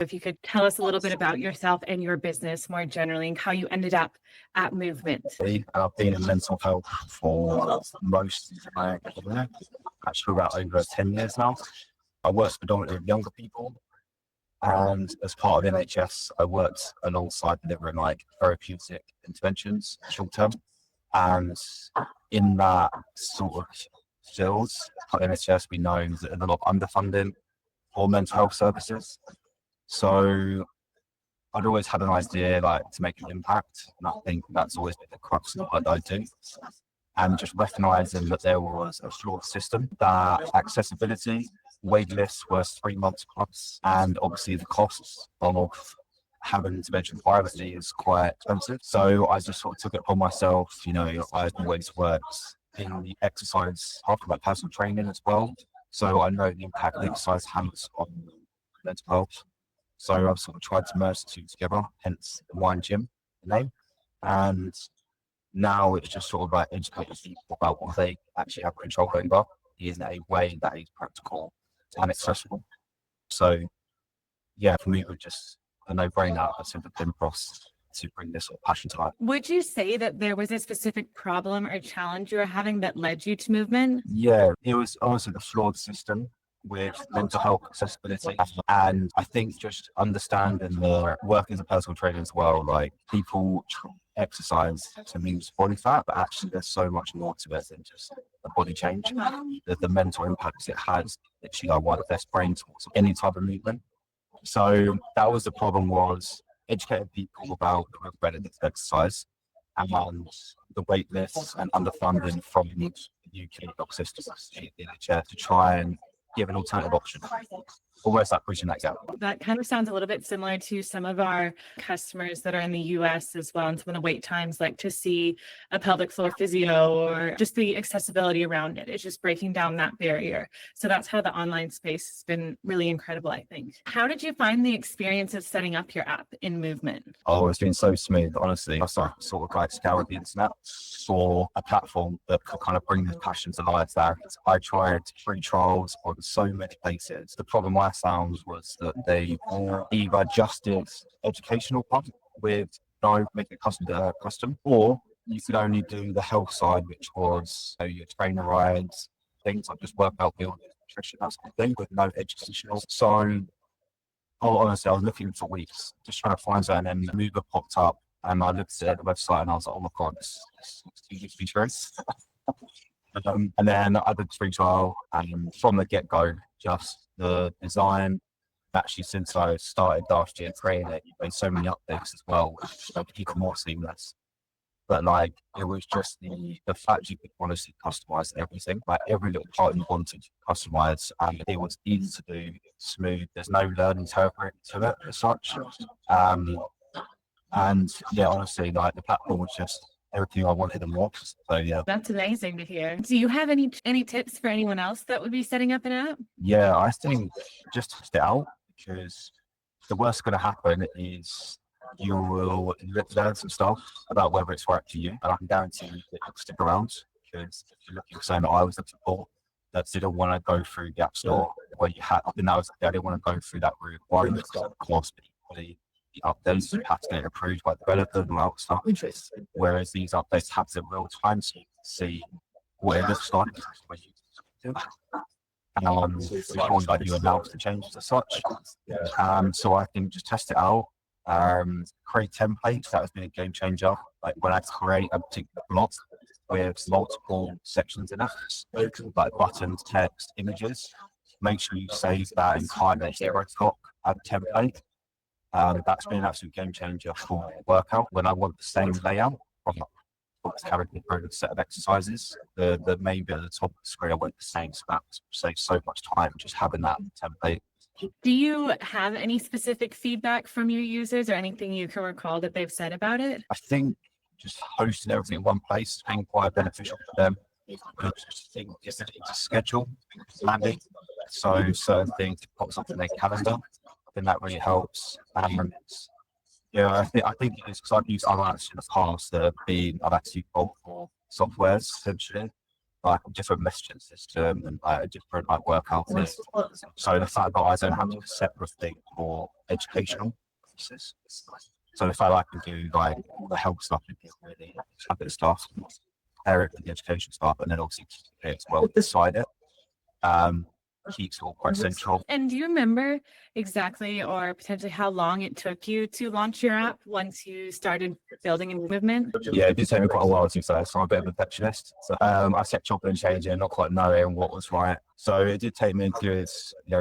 If you could tell us a little bit about yourself and your business more generally and how you ended up at Movement. I've been in mental health for most of my career, actually about over 10 years now. I work predominantly with younger people, and as part of NHS, I worked alongside delivering like therapeutic interventions short term. And in that sort of field, at NHS, we know there's a lot of underfunding for mental health services. So I'd always had an idea like to make an impact, and I think that's always been the crux of what I do. And just recognizing that there was a flawed system, that accessibility, wait lists was 3 months plus, and obviously the costs of having intervention privately is quite expensive. So I just sort of took it upon myself. I've always worked in the exercise part of my personal training as well. So I know the impact exercise has on mental health. So I've sort of tried to merge the two together, hence the MindGym name. And now it's just sort of like educating people about what they actually have control over in a way that is practical and accessible. So yeah, for me, it was just a no-brainer. I simply came across to bring this sort of passion to life. Would you say that there was a specific problem or challenge you were having that led you to Movement? Yeah, it was honestly the flawed system with mental health accessibility. And I think just understanding the work as a personal trainer as well, like people exercise to lose body fat, but actually there's so much more to it than just a body change. The mental impacts it has, literally like one of the best brain tools of any type of movement. So that was the problem, was educating people about the benefits of exercise and the wait lists and underfunding from the UK doc systems, the NHS, to try and give an alternative option. Almost like bridging that gap. That kind of sounds a little bit similar to some of our customers that are in the US as well, and some of the wait times, like to see a pelvic floor physio or just the accessibility around it. It's just breaking down that barrier. So that's how the online space has been really incredible, I think. How did you find the experience of setting up your app in Movement? Oh, it's been so smooth, honestly. I started sort of like scouring the internet for a platform that could kind of bring this passion to life there. I tried free trials on so many places. The problem I found was that they either just did educational part with no making it custom, or you could only do the health side, which was your Trainerize, things like just workout building, nutrition, that sort of thing, with no educational. So honestly, I was looking for weeks, just trying to find something, and Mover popped up, and I looked at the website and I was like, oh my God, this too good to be true. And then I did the free trial, and from the get-go, just the design, actually since I started last year training it, you've made so many updates as well, which make it even more seamless. But like, it was just the fact you could honestly customize everything, like every little part you wanted to customize, and it was easy to do, smooth. There's no learning curve to it as such. And yeah, honestly, like the platform was just everything I wanted and more. So yeah. That's amazing to hear. Do you have any tips for anyone else that would be setting up an app? Yeah, I think just test it out, because the worst going to happen is you will learn some stuff about whether it's right for you, and I can guarantee you that it'll stick around, because if you're looking for something that I was looking for, that didn't want to go through the app store where you had, I didn't want to go through that route. Why the cost, the updates you have to get approved by the developer and all that stuff. Whereas these updates happen in real time, so you can see what it looks like when you do before like you announce the changes as such. So I think just test it out. Create templates, that has been a game changer. Like when I create a particular block with multiple sections in it, like buttons, text, images, make sure you save that in kind of zero stock as a template. That's been an absolute game changer for workout. When I want the same layout from carrying through a set of exercises, the main bit at the top of the screen, I want the same, so that saves so much time just having that template. Do you have any specific feedback from your users or anything you can recall that they've said about it? I think just hosting everything in one place has been quite beneficial for them. I just think it's a schedule, planning, so certain things pop up in their calendar. I think that really helps. Yeah, I think it is, because I've used other apps in the past that have been, I've actually bought for softwares essentially, like a different messaging system and like a different like workout list. So the fact that I don't have to do a separate thing for educational purposes. So if I like to do like the health stuff and really a bit of stuff, Eric and the education stuff, and then obviously as well beside it. Keeps all quite central. And do you remember exactly or potentially how long it took you to launch your app once you started building a movement? Yeah, it did take me quite a while to say, so I'm a bit of a perfectionist. So I kept chopping and changing, not quite knowing what was right. So it did take me a good,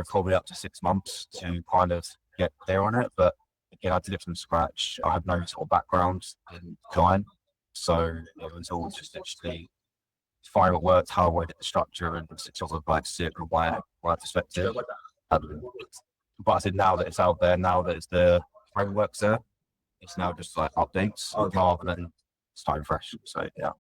probably up to 6 months to kind of get clear on it. But again, I did it from scratch. I had no sort of background in design. So it was all just literally find what worked, how I wanted the structure, and sort of like see it from my perspective. But I said now that it's out there, now that it's the framework's there, it's now just like updates rather than starting fresh. So yeah.